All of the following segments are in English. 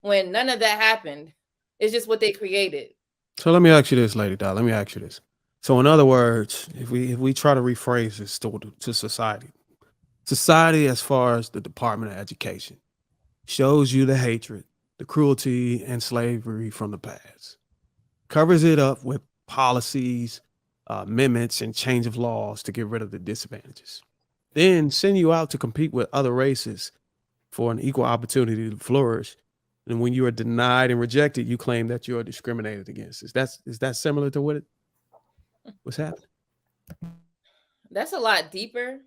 when none of that happened. It's just what they created. So let me ask you this, Lady Doll. Let me ask you this. So in other words, if we try to rephrase this to society, society as far as the Department of Education shows you the hatred, the cruelty, and slavery from the past, covers it up with policies, amendments, and change of laws to get rid of the disadvantages. Then send you out to compete with other races for an equal opportunity to flourish. And when you are denied and rejected, you claim that you are discriminated against. Is that similar to what's happening? That's a lot deeper.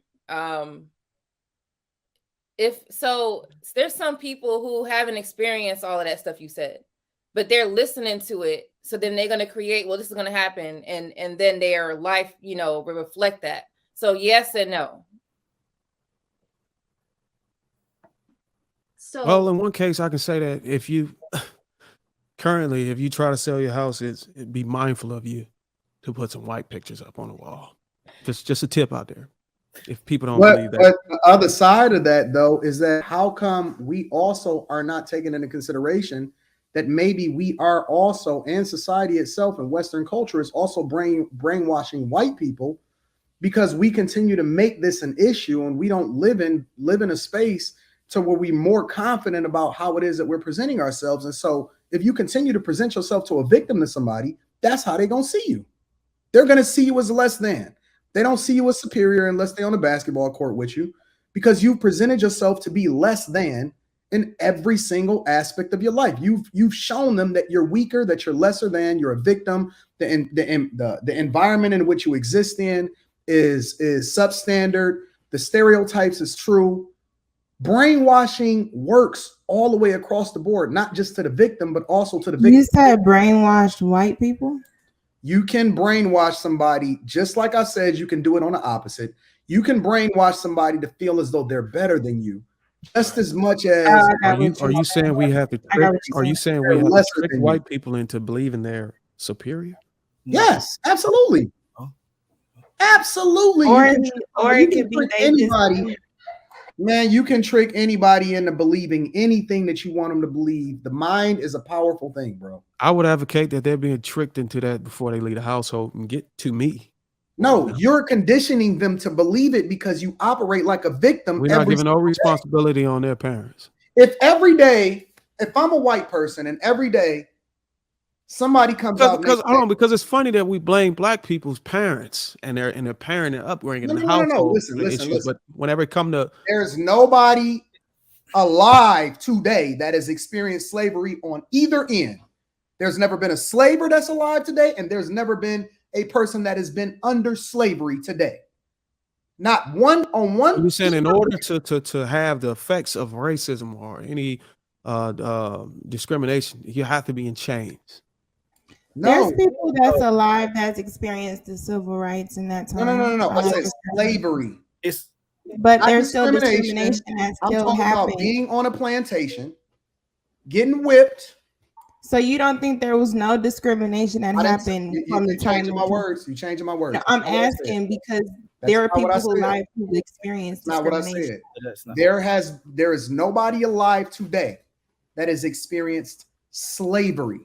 If so, there's some people who haven't experienced all of that stuff you said, but they're listening to it. So then they're going to create, well, this is going to happen. And then their life, will reflect that. So yes and no. So, Well, in one case, I can say that if you try to sell your house, it'd be mindful of you to put some white pictures up on the wall. Just a tip out there. If people don't believe that. But the other side of that, though, is that how come we also are not taking into consideration that maybe we are also, and society itself and Western culture is also brainwashing white people, because we continue to make this an issue and we don't live in a space to where we're more confident about how it is that we're presenting ourselves. And so if you continue to present yourself to a victim to somebody, that's how they're going to see you. They're going to see you as less than. They don't see you as superior unless they're on the basketball court with you, because you've presented yourself to be less than in every single aspect of your life. You've shown them that you're weaker, that you're lesser than, you're a victim. The environment in which you exist in is substandard. The stereotypes is true. Brainwashing works all the way across the board, not just to the victim, but also to the victim. You said brainwashed white people? You can brainwash somebody, just like I said, you can do it on the opposite. You can brainwash somebody to feel as though they're better than you, just as much as. Are you saying we have to trick? Are you saying we have to trick white people into believing they're superior? Yes, absolutely, absolutely. Or it could be anybody. Man, you can trick anybody into believing anything that you want them to believe. The mind is a powerful thing, bro. I would advocate that they're being tricked into that before they leave the household and get to me. No, you're conditioning them to believe it because you operate like a victim. We're not giving no responsibility on their parents. If I'm a white person and every day somebody comes out because it's funny that we blame black people's parents and their parenting upbringing in the household. Listen. But whenever it comes to, there's nobody alive today that has experienced slavery on either end. There's never been a slaver that's alive today, and there's never been a person that has been under slavery today. Not one on one. You're saying in order to have the effects of racism or any discrimination, you have to be in chains. No. There's people that's alive that's experienced the civil rights in that time. No. I said slavery. But there's still discrimination that's still happening. I'm talking about being on a plantation, getting whipped. So you don't think there was no discrimination that happened from the time? You changing my words. No, I'm asking because there are people alive who experienced discrimination. Not what I said. There is nobody alive today that has experienced slavery.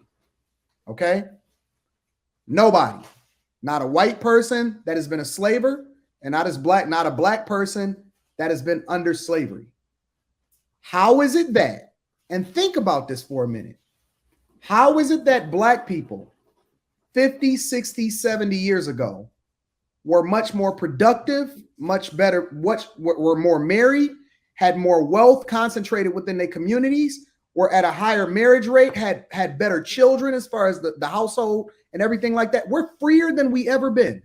Okay? Nobody. Not a white person that has been a slaver, and not a black person that has been under slavery. How is it that, and think about this for a minute, how is it that black people 50, 60, 70 years ago were much more productive, much better, were more married, had more wealth concentrated within their communities, were at a higher marriage rate, had better children as far as the household and everything like that? We're freer than we ever been.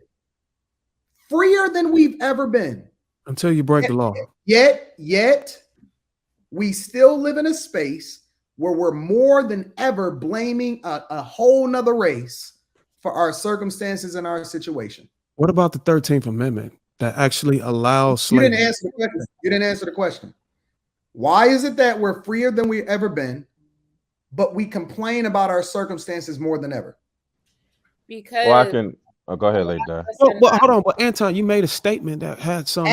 Freer than we've ever been. Until you break the law. Yet, we still live in a space where we're more than ever blaming a whole nother race for our circumstances and our situation. What about the 13th Amendment that actually allows slavery? You didn't answer the question. Why is it that we're freer than we've ever been, but we complain about our circumstances more than ever? Because go ahead, Lady Di. Well, hold on, but Anton, you made a statement that had some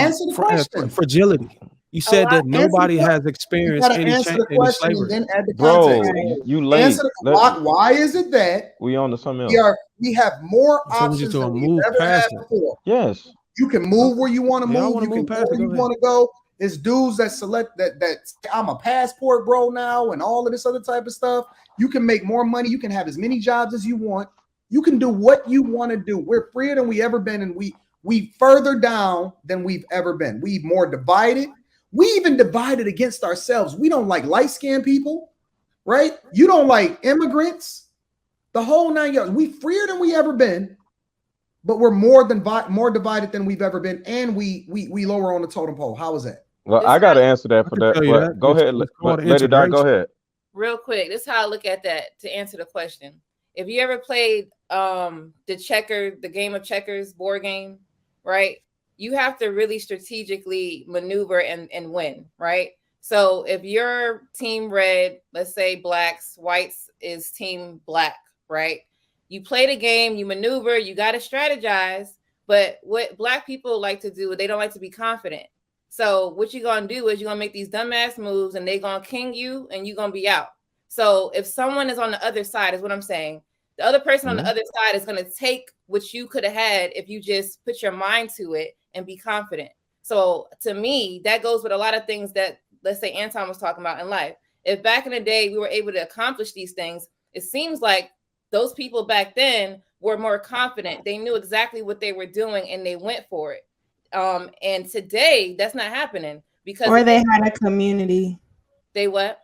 fragility. You said that nobody has You experienced gotta answer the any question and slavery. then add the Bro, context. you late. Answer why is it that we on to something else? we have more So we options just than gonna we've move ever had past it. before? Yes. You can move where you want to Yeah, I move. wanna You can move go past it. where Go you ahead. want to go. It's dudes that select that I'm a passport bro now and all of this other type of stuff. You can make more money. You can have as many jobs as you want. You can do what you want to do. We're freer than we ever been, and we further down than we've ever been. We more divided. We even divided against ourselves. We don't like light-skinned people, right? You don't like immigrants. The whole 9 yards. We freer than we ever been, but we're more divided than we've ever been, and we lower on the totem pole. How is that? Well, I got to answer that for that. But go ahead, Lady Doc, go ahead. Real quick, this is how I look at that to answer the question. If you ever played the game of checkers board game, right? You have to really strategically maneuver and win, right? So if your team red, let's say blacks, whites is team black, right? You play the game, you maneuver, you got to strategize. But what black people like to do, they don't like to be confident. So what you're going to do is you're going to make these dumbass moves and they're going to king you and you're going to be out. So if someone is on the other side, is what I'm saying, the other person on the other side is going to take what you could have had if you just put your mind to it and be confident. So to me, that goes with a lot of things that, let's say, Anton was talking about in life. If back in the day we were able to accomplish these things, it seems like those people back then were more confident. They knew exactly what they were doing and they went for it. And today that's not happening because they had a community. They what?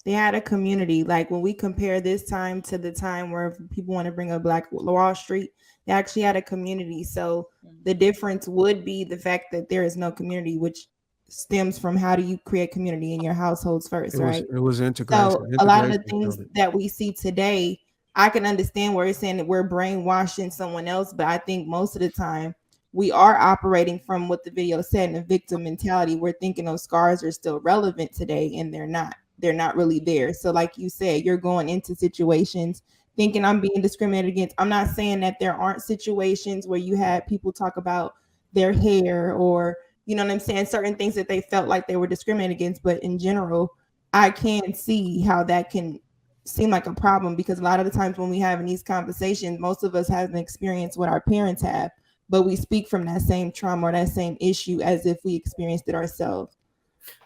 They had a community. Like when we compare this time to the time where people want to bring up Black Wall Street, they actually had a community. So the difference would be the fact that there is no community, which stems from how do you create community in your households first, right? It was integration. So a lot of the things that we see today, I can understand where it's saying that we're brainwashing someone else, but I think most of the time we are operating from what the video said in a victim mentality. We're thinking those scars are still relevant today, and they're not. They're not really there. So like you said, you're going into situations thinking I'm being discriminated against. I'm not saying that there aren't situations where you had people talk about their hair or, you know what I'm saying, certain things that they felt like they were discriminated against. But in general, I can see how that can seem like a problem, because a lot of the times when we have in these conversations, most of us haven't experienced what our parents have, but we speak from that same trauma or that same issue as if we experienced it ourselves.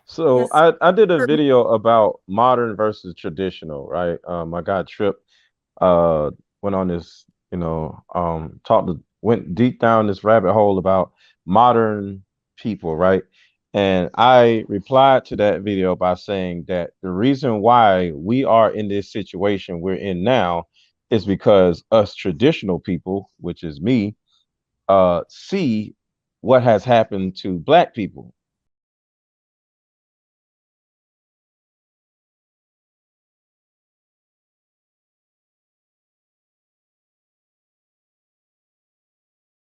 So I did a video about modern versus traditional, right? My guy Trip went on this, went deep down this rabbit hole about modern people, right? And I replied to that video by saying that the reason why we are in this situation we're in now is because us traditional people, which is me, see what has happened to Black people.